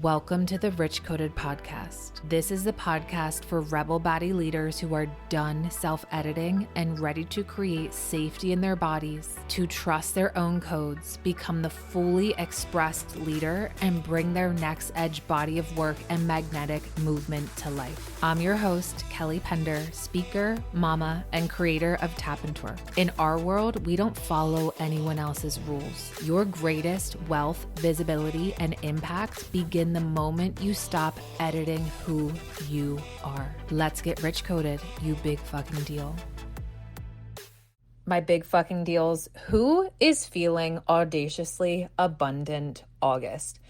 Welcome to the Rich Coded Podcast. This is the podcast for rebel baddie leaders who are done self-editing and ready to create safety in their bodies, to trust their own codes, become the fully expressed leader, and bring their next edge body of work and magnetic movement to life. I'm your host, Kelly Pender, speaker, mama, and creator of Tap and Twerk. In our world, we don't follow anyone else's rules. Your greatest wealth, visibility, and impact begin the moment you stop editing who you are. Let's get rich coded, you big fucking deal. My big fucking deals. Who is feeling audaciously abundant August?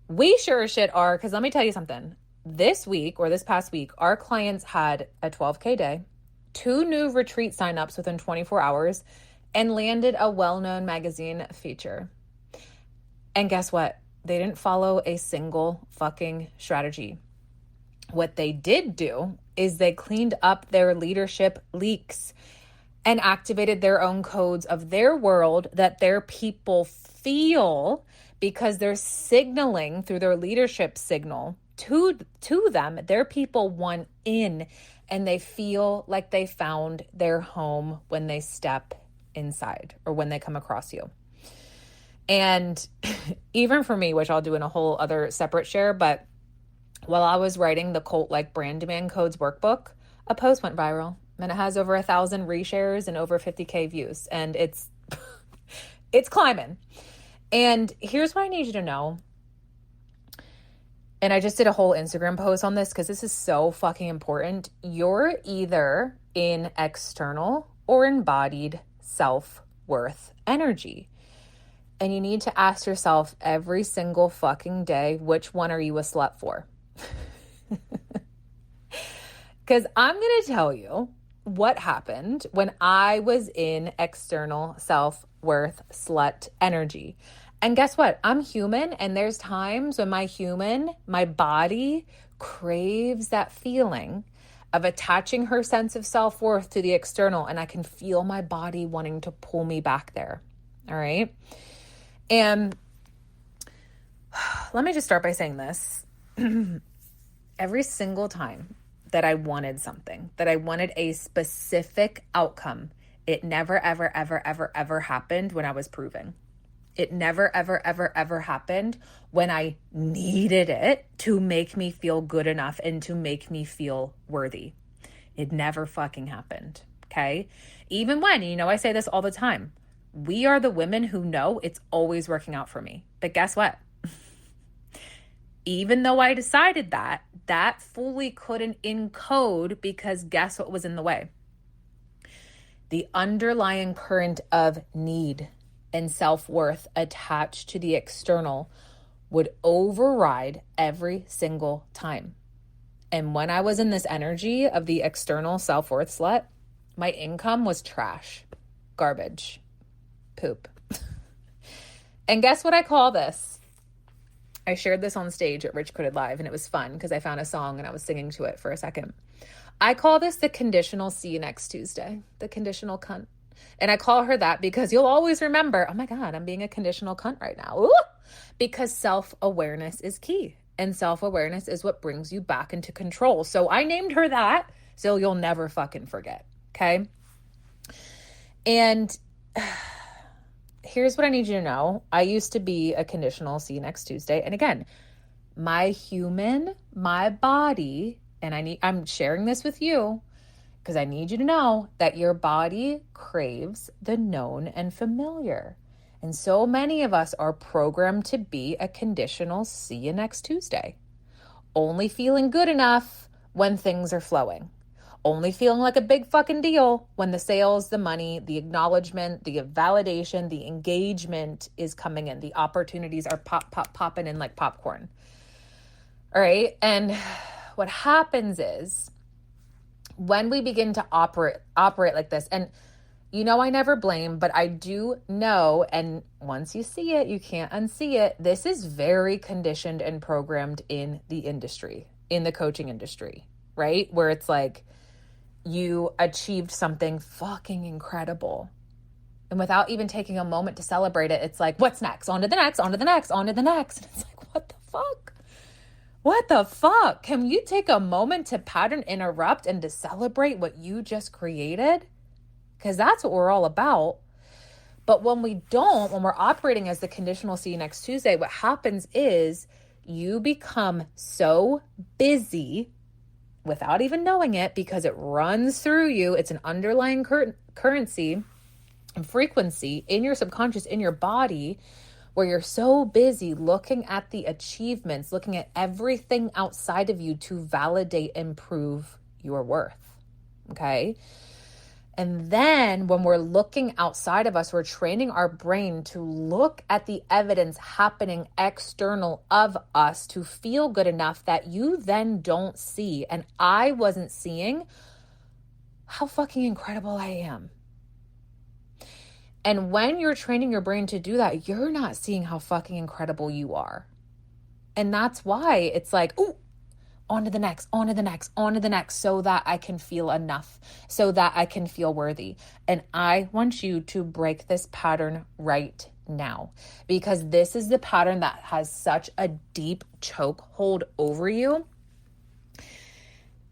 We sure as shit are, because let me tell you something. This week, or this past week, our clients had a 12K day, 2 new retreat signups within 24 hours, and landed a well-known magazine feature. And guess what? They didn't follow a single fucking strategy. What they did do is they cleaned up their leadership leaks and activated their own codes of their world that their people feel, because they're signaling through their leadership signal to them. Their people want in, and they feel like they found their home when they step inside or when they come across you. And even for me, which I'll do in a whole other separate share, but while I was writing the Cult-Like Brand Demand Codes workbook, a post went viral, and it has over 1,000 reshares and over 50K views, and it's climbing. And here's what I need you to know. And I just did a whole Instagram post on this because this is so fucking important. You're either in external or embodied self-worth energy. And you need to ask yourself every single fucking day, which one are you a slut for? Because I'm going to tell you what happened when I was in external self-worth slut energy. And guess what? I'm human, and there's times when my body craves that feeling of attaching her sense of self-worth to the external, and I can feel my body wanting to pull me back there. All right? And let me just start by saying this. Every single time that I wanted something, that I wanted a specific outcome, it never, ever, ever, ever, ever happened when I was proving. It never, ever, ever, ever happened when I needed it to make me feel good enough and to make me feel worthy. It never fucking happened, okay? Even when, I say this all the time, we are the women who know it's always working out for me. But guess what? Even though I decided that fully couldn't encode, because guess what was in the way? The underlying current of need and self-worth attached to the external would override every single time. And when I was in this energy of the external self-worth slut, my income was trash, garbage, poop. And guess what I call this? I shared this on stage at Rich Coded Live, and it was fun because I found a song and I was singing to it for a second. I call this the Conditional C-U-Next-Tuesday, the conditional cunt. And I call her that because you'll always remember, oh my God, I'm being a conditional cunt right now. Ooh! Because self-awareness is key. And self-awareness is what brings you back into control. So I named her that so you'll never fucking forget. Okay? And here's what I need you to know. I used to be a conditional C-U-Next-Tuesday. And again, my body, and I'm sharing this with you because I need you to know that your body craves the known and familiar. And so many of us are programmed to be a conditional C-U-Next-Tuesday. Only feeling good enough when things are flowing. Only feeling like a big fucking deal when the sales, the money, the acknowledgement, the validation, the engagement is coming in. The opportunities are popping in like popcorn. All right. And what happens is when we begin to operate like this, and I never blame, but I do know, and once you see it, you can't unsee it. This is very conditioned and programmed in the industry, in the coaching industry, right? Where it's like, you achieved something fucking incredible. And without even taking a moment to celebrate it, it's like, what's next? On to the next, on to the next, on to the next. And it's like, what the fuck? What the fuck? Can you take a moment to pattern interrupt and to celebrate what you just created? Because that's what we're all about. But when we don't, when we're operating as the conditional C-U-Next-Tuesday, what happens is you become so busy without even knowing it, because it runs through you. It's an underlying currency and frequency in your subconscious, in your body, where you're so busy looking at the achievements, looking at everything outside of you to validate and prove your worth. Okay? And then when we're looking outside of us, we're training our brain to look at the evidence happening external of us to feel good enough that you then don't see. And I wasn't seeing how fucking incredible I am. And when you're training your brain to do that, you're not seeing how fucking incredible you are. And that's why it's like, ooh, on to the next, on to the next, on to the next, so that I can feel enough, so that I can feel worthy. And I want you to break this pattern right now, because this is the pattern that has such a deep chokehold over you.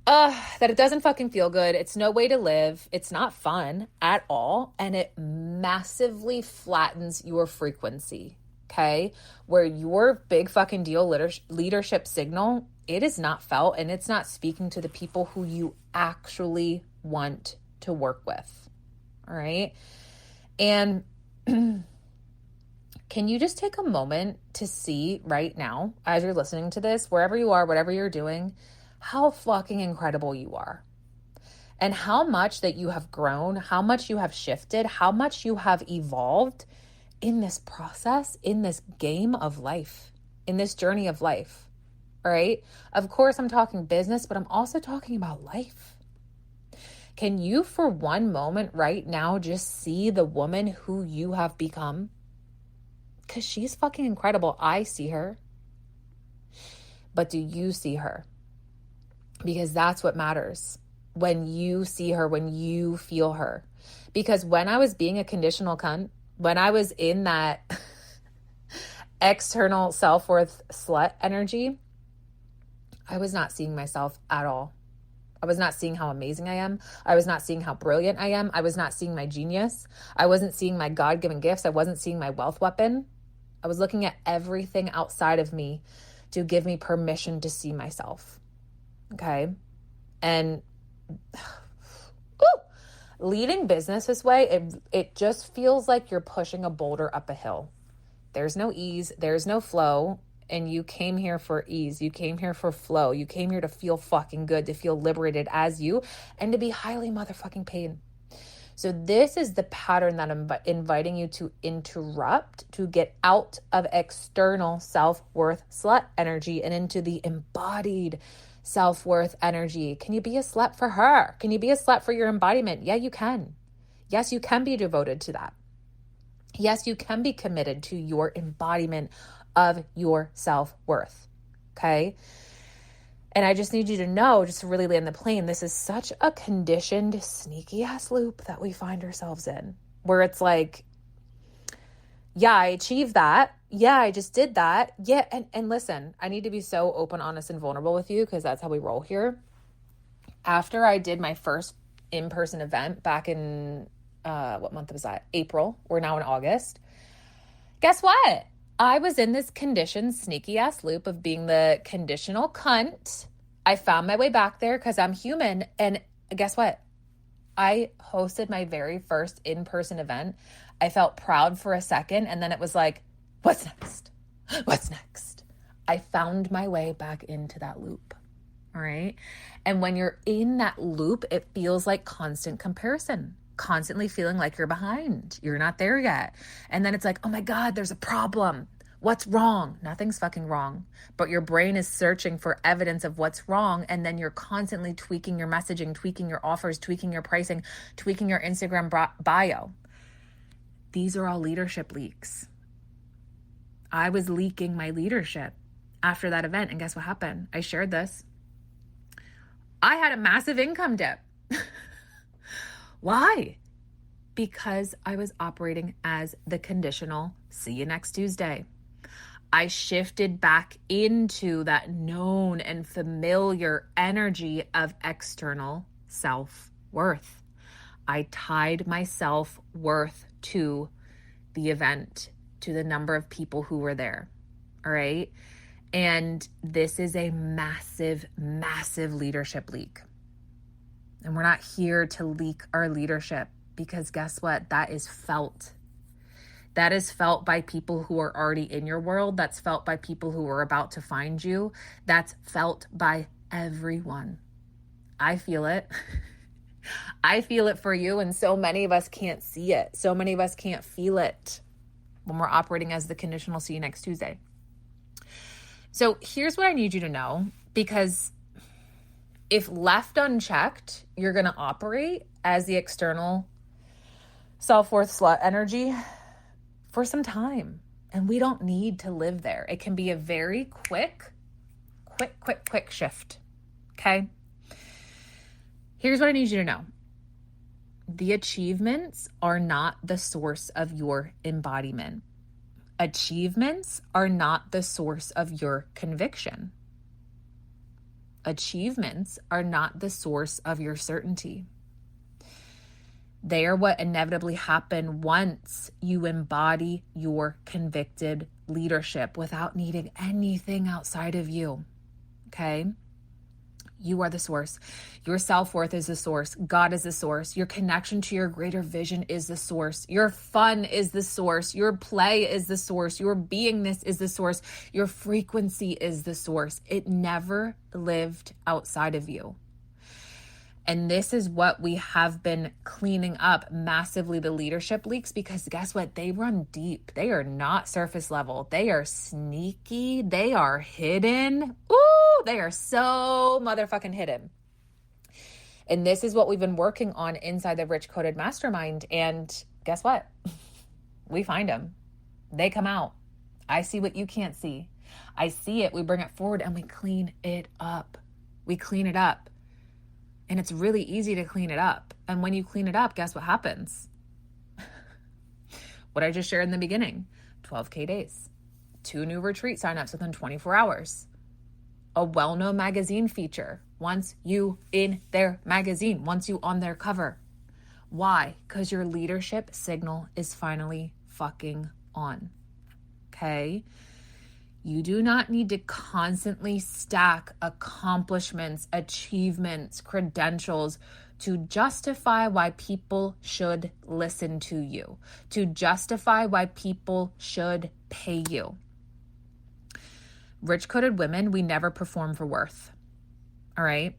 That it doesn't fucking feel good. It's no way to live. It's not fun at all. And it massively flattens your frequency, okay? Where your big fucking deal leadership signal, it is not felt, and it's not speaking to the people who you actually want to work with, all right? And can you just take a moment to see right now, as you're listening to this, wherever you are, whatever you're doing, how fucking incredible you are, and how much that you have grown, how much you have shifted, how much you have evolved in this process, in this game of life, in this journey of life, all right? Of course, I'm talking business, but I'm also talking about life. Can you, for one moment right now, just see the woman who you have become? Because she's fucking incredible. I see her. But do you see her? Because that's what matters. When you see her, when you feel her. Because when I was being a conditional cunt, when I was in that external self-worth slut energy, I was not seeing myself at all. I was not seeing how amazing I am. I was not seeing how brilliant I am. I was not seeing my genius. I wasn't seeing my God-given gifts. I wasn't seeing my wealth weapon. I was looking at everything outside of me to give me permission to see myself. Okay. And leading business this way, it just feels like you're pushing a boulder up a hill. There's no ease, there's no flow, and you came here for ease. You came here for flow. You came here to feel fucking good, to feel liberated as you, and to be highly motherfucking paid. So this is the pattern that I'm inviting you to interrupt, to get out of external self-worth slut energy and into the embodied self-worth energy. Can you be a slut for her? Can you be a slut for your embodiment? Yeah, you can. Yes, you can be devoted to that. Yes, you can be committed to your embodiment of your self-worth. Okay? And I just need you to know, just to really land the plane, this is such a conditioned, sneaky ass loop that we find ourselves in, where it's like, yeah, I achieved that. Yeah, I just did that. Yeah. And listen, I need to be so open, honest, and vulnerable with you, because that's how we roll here. After I did my first in-person event back in, what month was that? April. We're now in August. Guess what? I was in this conditioned, sneaky ass loop of being the conditional cunt. I found my way back there because I'm human. And guess what? I hosted my very first in-person event. I felt proud for a second, and then it was like, what's next? What's next? I found my way back into that loop. All right. And when you're in that loop, it feels like constant comparison, constantly feeling like you're behind. You're not there yet. And then it's like, oh my God, there's a problem. What's wrong? Nothing's fucking wrong. But your brain is searching for evidence of what's wrong. And then you're constantly tweaking your messaging, tweaking your offers, tweaking your pricing, tweaking your Instagram bio. These are all leadership leaks. I was leaking my leadership after that event. And guess what happened? I shared this. I had a massive income dip. Why? Because I was operating as the conditional see you next Tuesday. I shifted back into that known and familiar energy of external self-worth. I tied my self-worth to the event, to the number of people who were there. All right. And this is a massive, massive leadership leak. And we're not here to leak our leadership because guess what? That is felt. That is felt by people who are already in your world. That's felt by people who are about to find you. That's felt by everyone. I feel it. I feel it for you. And so many of us can't see it. So many of us can't feel it when we're operating as the Conditional C-U-Next-Tuesday. So here's what I need you to know, because if left unchecked, you're going to operate as the external self-worth slut energy for some time. And we don't need to live there. It can be a very quick shift. Okay? Here's what I need you to know. The achievements are not the source of your embodiment. Achievements are not the source of your conviction. Achievements are not the source of your certainty. They are what inevitably happen once you embody your convicted leadership without needing anything outside of you. Okay? You are the source. Your self-worth is the source. God is the source. Your connection to your greater vision is the source. Your fun is the source. Your play is the source. Your beingness is the source. Your frequency is the source. It never lived outside of you. And this is what we have been cleaning up massively, the leadership leaks, because guess what? They run deep. They are not surface level. They are sneaky. They are hidden. Ooh, they are so motherfucking hidden. And this is what we've been working on inside the Rich Coded Mastermind. And guess what? We find them. They come out. I see what you can't see. I see it. We bring it forward and we clean it up. We clean it up. And it's really easy to clean it up. And when you clean it up, guess what happens? What I just shared in the beginning, 12K days, 2 new retreat signups within 24 hours, a well-known magazine feature, once you in their magazine, once you on their cover. Why? Because your leadership signal is finally fucking on. Okay? You do not need to constantly stack accomplishments, achievements, credentials to justify why people should listen to you, to justify why people should pay you. Rich coded women, we never perform for worth. All right?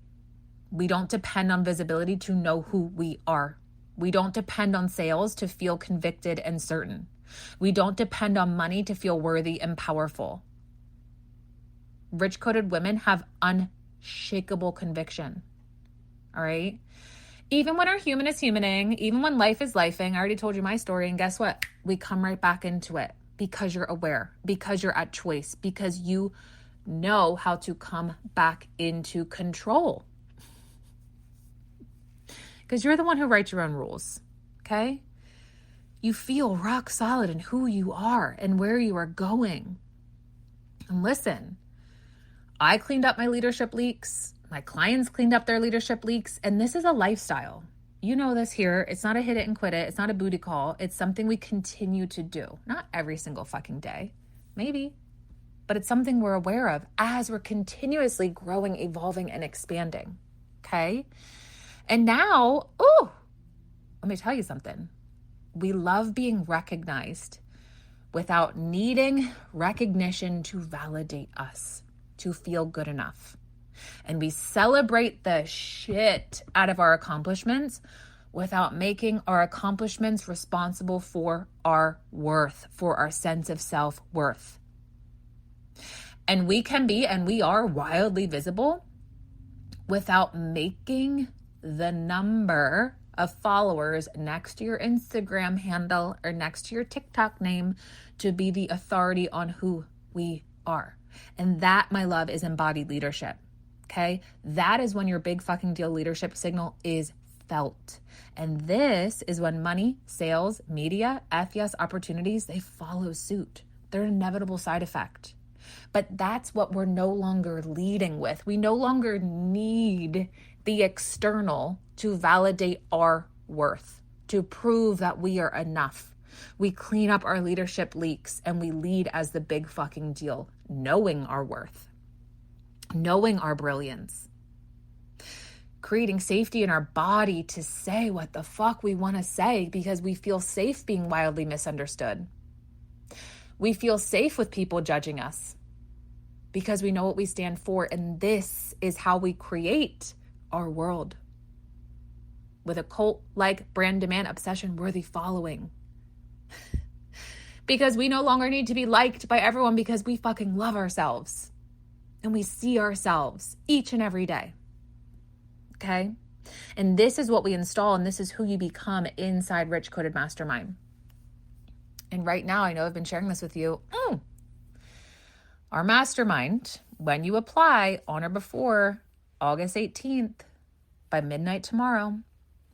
We don't depend on visibility to know who we are. We don't depend on sales to feel convicted and certain. We don't depend on money to feel worthy and powerful. Rich coded women have unshakable conviction. All right? Even when our human is humaning, even when life is lifing, I already told you my story, and guess what? We come right back into it because you're aware, because you're at choice, because you know how to come back into control. Because you're the one who writes your own rules, okay? You feel rock solid in who you are and where you are going. And listen, I cleaned up my leadership leaks. My clients cleaned up their leadership leaks. And this is a lifestyle. You know this here. It's not a hit it and quit it. It's not a booty call. It's something we continue to do. Not every single fucking day. Maybe. But it's something we're aware of as we're continuously growing, evolving, and expanding. Okay? And now, let me tell you something. We love being recognized without needing recognition to validate us, to feel good enough. And we celebrate the shit out of our accomplishments without making our accomplishments responsible for our worth, for our sense of self-worth. And we can be, and we are wildly visible without making the number of followers next to your Instagram handle or next to your TikTok name to be the authority on who we are. And that, my love, is embodied leadership. Okay? That is when your big fucking deal leadership signal is felt. And this is when money, sales, media, FES opportunities, they follow suit. They're an inevitable side effect. But that's what we're no longer leading with. We no longer need the external to validate our worth, to prove that we are enough. We clean up our leadership leaks and we lead as the big fucking deal, knowing our worth, knowing our brilliance, creating safety in our body to say what the fuck we want to say because we feel safe being wildly misunderstood. We feel safe with people judging us because we know what we stand for. And this is how we create our world with a cult-like brand demand obsession worthy following. Because we no longer need to be liked by everyone because we fucking love ourselves and we see ourselves each and every day. Okay? And this is what we install, and this is who you become inside Rich Coded Mastermind. And right now, I know I've been sharing this with you. Our mastermind, when you apply on or before August 18th, by midnight tomorrow,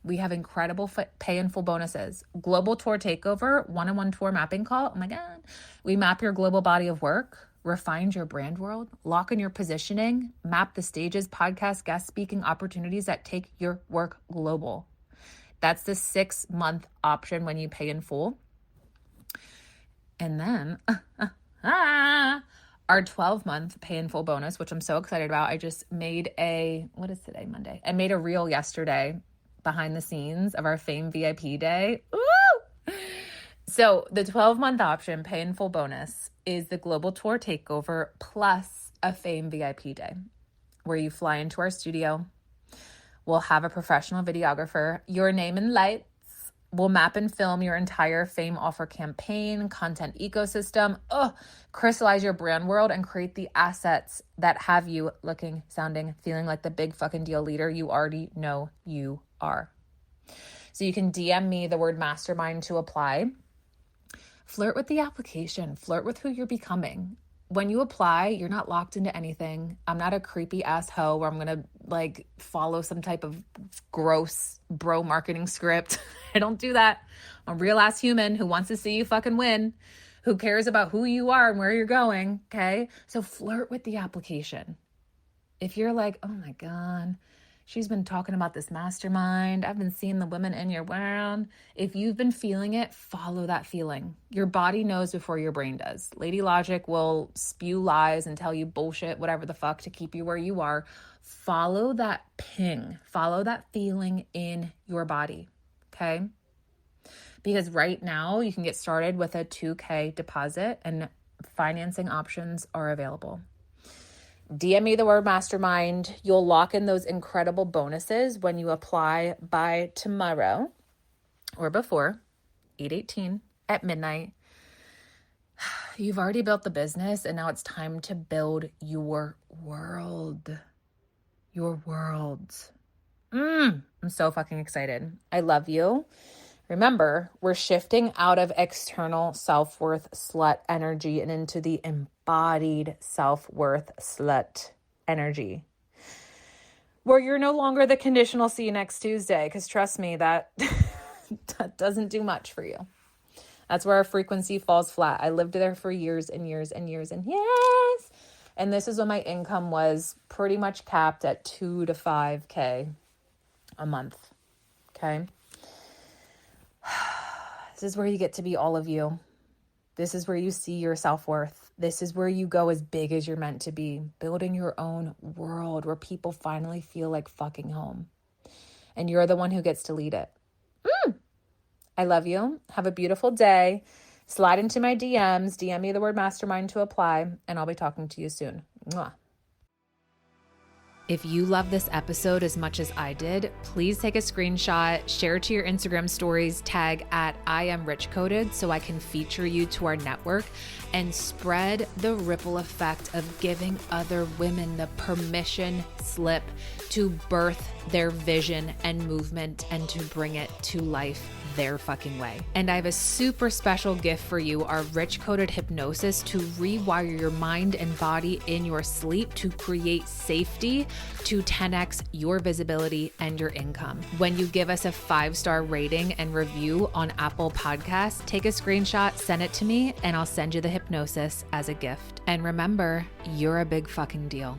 we have incredible pay and full bonuses. Global tour takeover, one-on-one tour mapping call. Oh my God. We map your global body of work, refine your brand world, lock in your positioning, map the stages, podcast, guest speaking opportunities that take your work global. That's the 6-month option when you pay in full. And then our 12-month pay in full bonus, which I'm so excited about. I just made what is today, Monday? I made a reel yesterday behind the scenes of our Fame VIP day. Woo! So the 12-month option, pay in full bonus, is the global tour takeover plus a Fame VIP day where you fly into our studio. We'll have a professional videographer, your name and lights. We'll map and film your entire Fame offer campaign, content ecosystem, crystallize your brand world, and create the assets that have you looking, sounding, feeling like the big fucking deal leader you already know you are. So you can DM me the word mastermind to apply. Flirt with the application. Flirt with who you're becoming. When you apply, you're not locked into anything. I'm not a creepy ass hoe where I'm going to follow some type of gross bro marketing script. I don't do that. I'm a real ass human who wants to see you fucking win, who cares about who you are and where you're going. Okay. So flirt with the application. If you're like, oh my God, she's been talking about this mastermind. I've been seeing the women in your world. If you've been feeling it, follow that feeling. Your body knows before your brain does. Lady Logic will spew lies and tell you bullshit, whatever the fuck, to keep you where you are. Follow that ping. Follow that feeling in your body. Okay? Because right now you can get started with a $2,000 deposit and financing options are available. DM me the word mastermind. You'll lock in those incredible bonuses when you apply by tomorrow or before 8/18 at midnight. You've already built the business and now it's time to build your world. Your world. I'm so fucking excited. I love you. Remember, we're shifting out of external self-worth slut energy and into the embodied self-worth slut energy, where you're no longer the conditional C-U-Next-Tuesday, because trust me, that doesn't do much for you. That's where our frequency falls flat. I lived there for years and years and years and years. And this is when my income was pretty much capped at $2,000 to $5,000 a month. Okay. This is where you get to be all of you. This is where you see your self-worth. This is where you go as big as you're meant to be, building your own world where people finally feel like fucking home. And you're the one who gets to lead it. I love you. Have a beautiful day. Slide into my DMs. DM me the word mastermind to apply, and I'll be talking to you soon. Mwah. If you love this episode as much as I did, please take a screenshot, share it to your Instagram stories, tag at I am Rich Coded so I can feature you to our network and spread the ripple effect of giving other women the permission slip to birth their vision and movement and to bring it to life their fucking way. And I have a super special gift for you, our Rich Coded Hypnosis to rewire your mind and body in your sleep to create safety to 10x your visibility and your income. When you give us a 5-star rating and review on Apple Podcasts, take a screenshot, send it to me, and I'll send you the hypnosis as a gift. And remember, you're a big fucking deal.